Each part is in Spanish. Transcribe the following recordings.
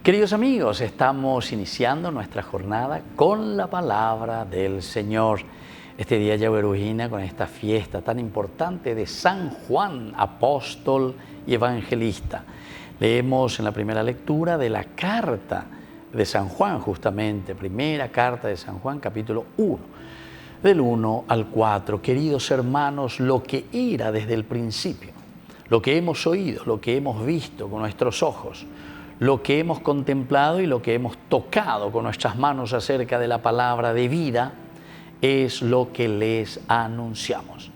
Queridos amigos, estamos iniciando nuestra jornada con la palabra del Señor. Este día Yahuerujina, con esta fiesta tan importante de San Juan, apóstol y evangelista. Leemos en la primera lectura de la carta de San Juan, justamente, primera carta de San Juan, capítulo 1, del 1 al 4. Queridos hermanos, lo que era desde el principio, lo que hemos oído, lo que hemos visto con nuestros ojos, lo que hemos contemplado y lo que hemos tocado con nuestras manos acerca de la palabra de vida, es lo que les anunciamos.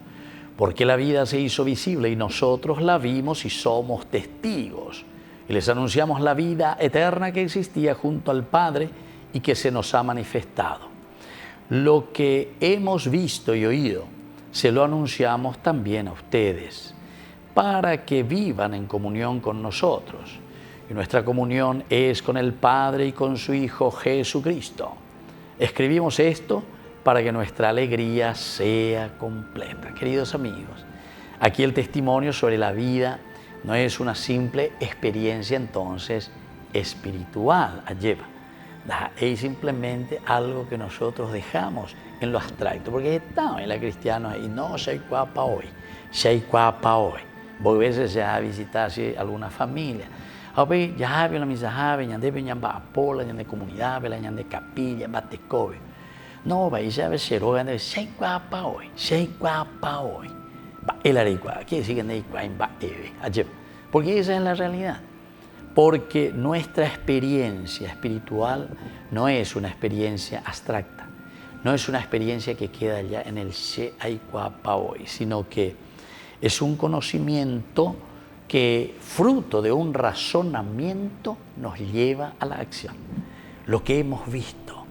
Porque la vida se hizo visible y nosotros la vimos y somos testigos. Y les anunciamos la vida eterna que existía junto al Padre y que se nos ha manifestado. Lo que hemos visto y oído, se lo anunciamos también a ustedes, para que vivan en comunión con nosotros. Y nuestra comunión es con el Padre y con su Hijo Jesucristo. Escribimos esto para que nuestra alegría sea completa. Queridos amigos, aquí el testimonio sobre la vida no es una simple experiencia entonces espiritual, lleva. Es simplemente algo que nosotros dejamos en lo abstracto, porque estamos en la cristiana y no sé cuápa hoy, Vos veces ya visitaste alguna familia. Ahora ya había la misa, ya debe ñamba apola, ya de comunidad, ya de capilla, bate cobe. No, va y ya ve cero, ya de sei guapa hoy. Va el arigua, quiere decir que no hay va eve, porque esa es la realidad. Porque nuestra experiencia espiritual no es una experiencia abstracta, no es una experiencia que queda ya en el se hay guapa hoy, sino que es un conocimiento que, fruto de un razonamiento, nos lleva a la acción. Lo que hemos visto,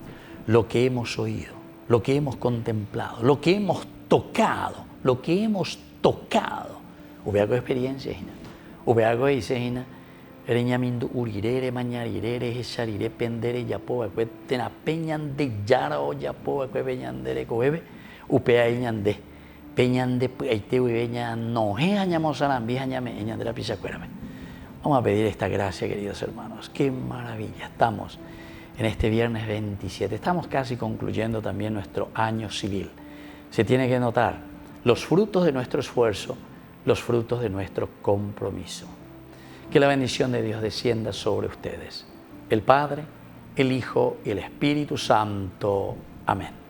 lo que hemos oído, lo que hemos contemplado, lo que hemos tocado, Hube algo de experiencia, hube algo de dice, Reñamindu urirere, mañarirere, echarire, pendere, yapo, tena peñan de yara o yapo, peñandere, coebe, upea ñande. Peñande, aite uibeña, no, añamos arambi, añame, añandera pichacuérame. Vamos a pedir esta gracia, queridos hermanos. Qué maravilla. Estamos en este viernes 27. Estamos casi concluyendo también nuestro año civil. Se tiene que notar los frutos de nuestro esfuerzo, los frutos de nuestro compromiso. Que la bendición de Dios descienda sobre ustedes. El Padre, el Hijo y el Espíritu Santo. Amén.